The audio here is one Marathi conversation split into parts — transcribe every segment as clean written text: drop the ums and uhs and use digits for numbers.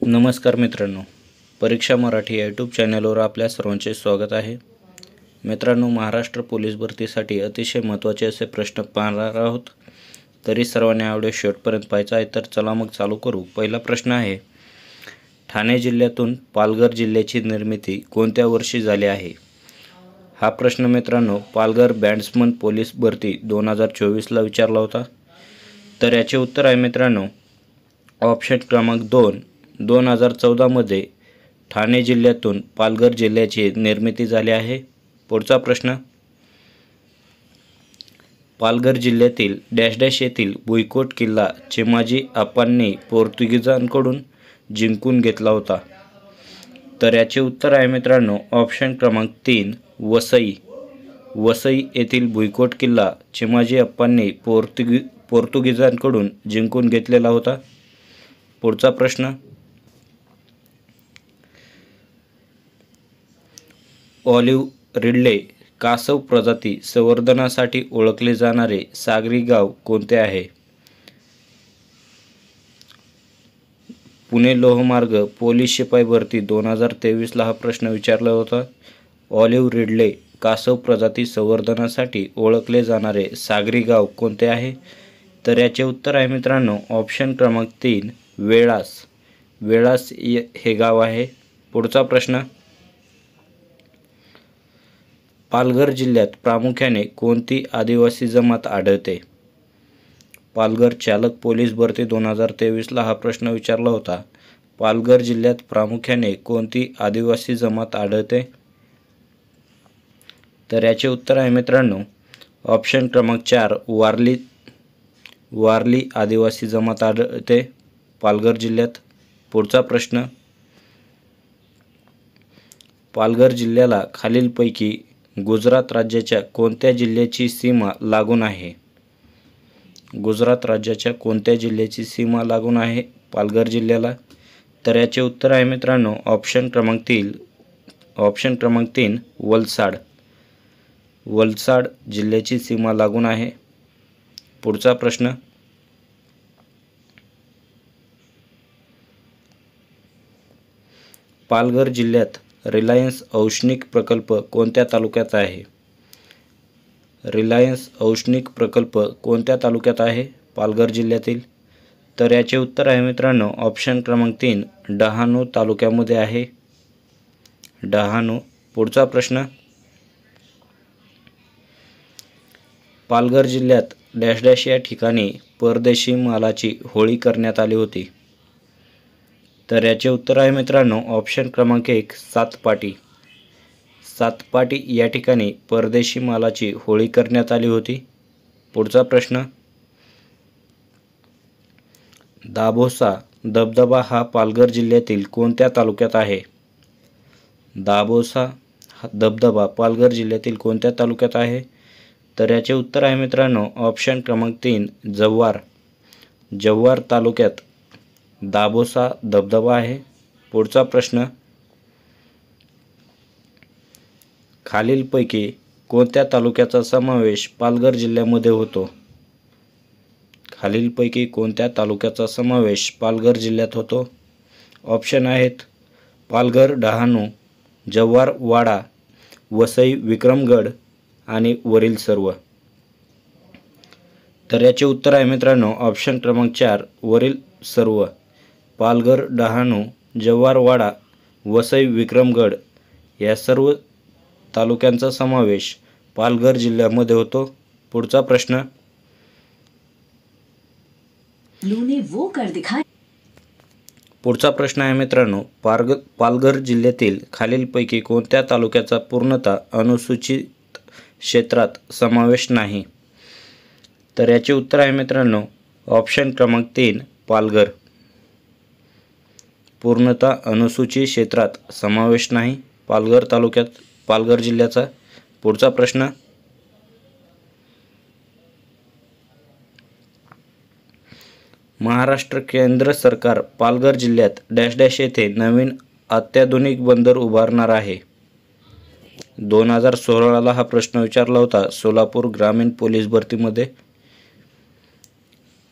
नमस्कार मित्रांनो, परीक्षा मराठी या यूट्यूब चॅनलवर आपल्या सर्वांचे स्वागत आहे. मित्रांनो, महाराष्ट्र पोलीस भरतीसाठी अतिशय महत्त्वाचे असे प्रश्न पाहणार आहोत. तरी सर्वांनी हा व्हिडिओ शेवटपर्यंत पाहायचा आहे. तर चला मग चालू करू. पहिला प्रश्न आहे, ठाणे जिल्ह्यातून पालघर जिल्ह्याची निर्मिती कोणत्या वर्षी झाली आहे? हा प्रश्न मित्रांनो पालघर बॅट्समन पोलीस भरती 2024ला विचारला होता. तर याचे उत्तर आहे मित्रांनो ऑप्शन क्रमांक 2, 2014मध्ये ठाणे जिल्ह्यातून पालघर जिल्ह्याची निर्मिती झाली आहे. पुढचा प्रश्न, पालघर जिल्ह्यातील डॅश डॅश येथील भुईकोट किल्ला चिमाजी अप्पांनी पोर्तुगीजांकडून जिंकून घेतला होता. तर याचे उत्तर आहे मित्रांनो ऑप्शन क्रमांक 3, वसई. वसई येथील भुईकोट किल्ला चिमाजी अप्पांनी पोर्तुगीजांकडून जिंकून घेतलेला होता. पुढचा प्रश्न, ऑलिव्ह रिडले कासव प्रजाती संवर्धनासाठी ओळखले जाणारे सागरी गाव कोणते आहे? पुणे लोहमार्ग पोलीस शिपाई भरती 2023ला हा प्रश्न विचारला होता. ऑलिव्ह रिडले कासव प्रजाती संवर्धनासाठी ओळखले जाणारे सागरी गाव कोणते आहे? तर याचे उत्तर आहे मित्रांनो ऑप्शन क्रमांक 3, वेळास. वेळास हे गाव आहे. पुढचा प्रश्न, पालघर जिल्ह्यात प्रामुख्याने कोणती आदिवासी जमात आढळते? पालघर चालक पोलीस भरती 2023ला हा प्रश्न विचारला होता. पालघर जिल्ह्यात प्रामुख्याने कोणती आदिवासी जमात आढळते? तर याचे उत्तर आहे मित्रांनो ऑप्शन क्रमांक 4, वारली आदिवासी जमात आढळते पालघर जिल्ह्यात. पुढचा प्रश्न, पालघर जिल्ह्याला खालीलपैकी गुजरात राज्याच्या कोणत्या जिल्ह्याची सीमा लागून आहे? गुजरात राज्याच्या कोणत्या जिल्ह्याची सीमा लागून आहे पालघर जिल्ह्याला? तर याचे उत्तर आहे मित्रांनो ऑप्शन क्रमांक 3, वलसाड. वलसाड जिल्ह्याची सीमा लागून आहे. पुढचा प्रश्न, पालघर जिल्ह्यात रिलायन्स औष्णिक प्रकल्प कोणत्या तालुक्यात आहे? रिलायन्स औष्णिक प्रकल्प कोणत्या तालुक्यात आहे पालघर जिल्ह्यातील? तर याचे उत्तर आहे मित्रांनो ऑप्शन क्रमांक 3, डहाणू तालुक्यामध्ये आहे. डहाणू. पुढचा प्रश्न, पालघर जिल्ह्यात डॅश डॅश या ठिकाणी परदेशी मालाची होळी करण्यात आली होती. तर याचे उत्तर आहे मित्रांनो ऑप्शन क्रमांक 1, सातपाटी. सातपाटी या ठिकाणी परदेशी मालाची होळी करण्यात आली होती. पुढचा प्रश्न, दाभोसा धबधबा हा पालघर जिल्ह्यातील कोणत्या तालुक्यात आहे? दाभोसा धबधबा पालघर जिल्ह्यातील कोणत्या तालुक्यात आहे? तर याचे उत्तर आहे मित्रांनो ऑप्शन क्रमांक 3, जव्हार. जव्हार तालुक्यात दाभोसा धबधबा आहे. पुढचा प्रश्न, खालीलपैकी कोणत्या तालुक्याचा समावेश पालघर जिल्ह्यामध्ये होतो? खालीलपैकी कोणत्या तालुक्याचा समावेश पालघर जिल्ह्यात होतो? ऑप्शन आहेत पालघर, डहाणू, जव्हार, वाडा, वसई, विक्रमगड आणि वरील सर्व. तर याचे उत्तर आहे मित्रांनो ऑप्शन क्रमांक 4, वरील सर्व. पालघर, डहाणू, जव्हार, वाडा, वसई, विक्रमगड या सर्व तालुक्यांचा समावेश पालघर जिल्ह्यामध्ये होतो. पुढचा प्रश्न, पुढचा प्रश्न आहे मित्रांनो पालघर जिल्ह्यातील खालीलपैकी कोणत्या तालुक्याचा पूर्णतः अनुसूचित क्षेत्रात समावेश नाही? तर याचे उत्तर आहे मित्रांनो ऑप्शन क्रमांक 3, पालघर. पूर्णतः अनुसूचित क्षेत्रात समावेश नाही पालघर तालुक्यात पालघर जिल्ह्याचा. पुढचा प्रश्न, महाराष्ट्र केंद्र सरकार पालघर जिल्ह्यात डॅश डॅश येथे नवीन अत्याधुनिक बंदर उभारणार आहे. 2016ला हा प्रश्न विचारला होता सोलापूर ग्रामीण पोलीस भरतीमध्ये.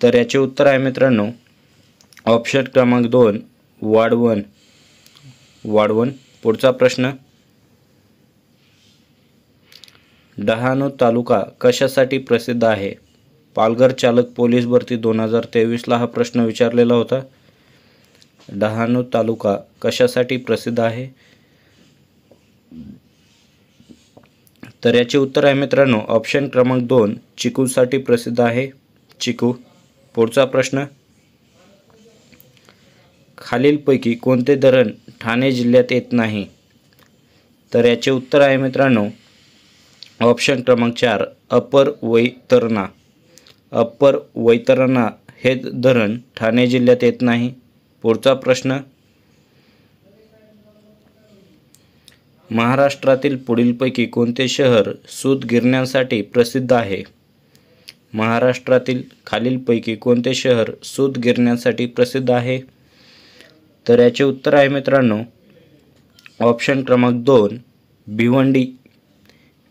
तर याचे उत्तर आहे मित्रांनो ऑप्शन क्रमांक 2, वाढवण। पुढचा प्रश्न, डहाणू तालुका कशासाठी प्रसिद्ध आहे? पालघर चालक पोलीस भरती 2023ला हा प्रश्न विचारलेला होता। डहाणू तालुका कशासाठी प्रसिद्ध आहे? तर याचे उत्तर आहे मित्रांनो ऑप्शन क्रमांक 2 चिकूसाठी प्रसिद्ध आहे, चिकू। पुढचा प्रश्न, खालीलपैकी कोणते धरण ठाणे जिल्ह्यात येत नाही? तर याचे उत्तर आहे मित्रांनो ऑप्शन क्रमांक 4 अप्पर वैतरणा हे धरण ठाणे जिल्ह्यात येत नाही। पुढचा प्रश्न, महाराष्ट्रातील पुढीलपैकी कोणते शहर सूतगिरण्यांसाठी प्रसिद्ध आहे? महाराष्ट्रातील खालीलपैकी कोणते शहर सूतगिरण्यांसाठी प्रसिद्ध आहे? तर याचे उत्तर आहे मित्रांनो ऑप्शन क्रमांक 2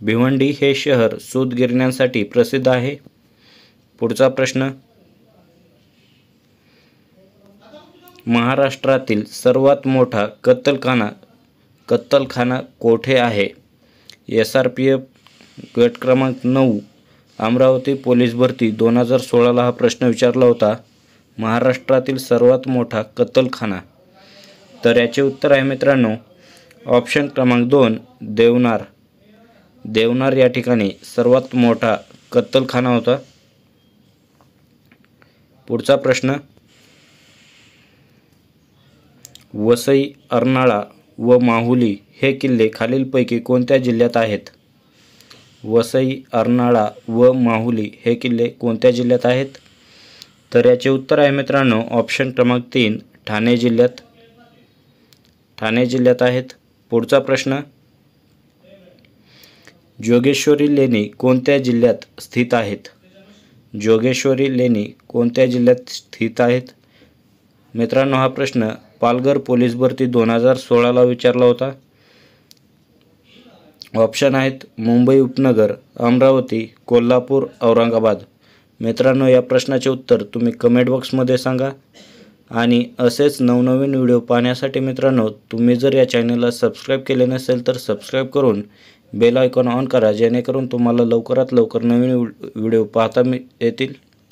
भिवंडी हे शहर सूतगिरण्यांसाठी प्रसिद्ध आहे। पुढचा प्रश्न, महाराष्ट्रातील सर्वात मोठा कत्तलखाना कोठे आहे? SRPF गट क्रमांक 9 अमरावती पोलीस भरती 2016ला हा प्रश्न विचारला होता। महाराष्ट्रातील सर्वात मोठा कत्तलखाना, तर याचे उत्तर आहे मित्रांनो ऑप्शन क्रमांक 2 देवनार या ठिकाणी सर्वात मोठा कत्तलखाना होता। पुढचा प्रश्न, वसई, अर्नाळा व माहुली हे किल्ले खालीलपैकी कोणत्या जिल्ह्यात आहेत? वसई, अर्नाळा व माहुली हे किल्ले कोणत्या जिल्ह्यात आहेत? तर याचे उत्तर आहे मित्रांनो ऑप्शन क्रमांक 3 ठाणे जिल्ह्यात आहेत। पुढचा प्रश्न, जोगेश्वरी लेणी कोणत्या जिल्ह्यात स्थित आहेत? जोगेश्वरी लेणी कोणत्या जिल्ह्यात स्थित आहेत? मित्रांनो हा प्रश्न पालघर पोलीस भरती 2016ला विचारला होता। ऑप्शन आहेत मुंबई उपनगर, अमरावती, कोल्हापूर, औरंगाबाद। मित्रांनो या प्रश्नाचे उत्तर तुम्ही कमेंट बॉक्समध्ये सांगा आणि असेच नवनवीन व्हिडिओ पाहण्यासाठी मित्रांनो तुम्ही जर या चॅनलला सबस्क्राईब केले नसेल तर सबस्क्राईब करून बेल आयकॉन ऑन करा, जेणेकरून तुम्हाला लवकरात लवकर नवीन व्हिडिओ पाहता येतील।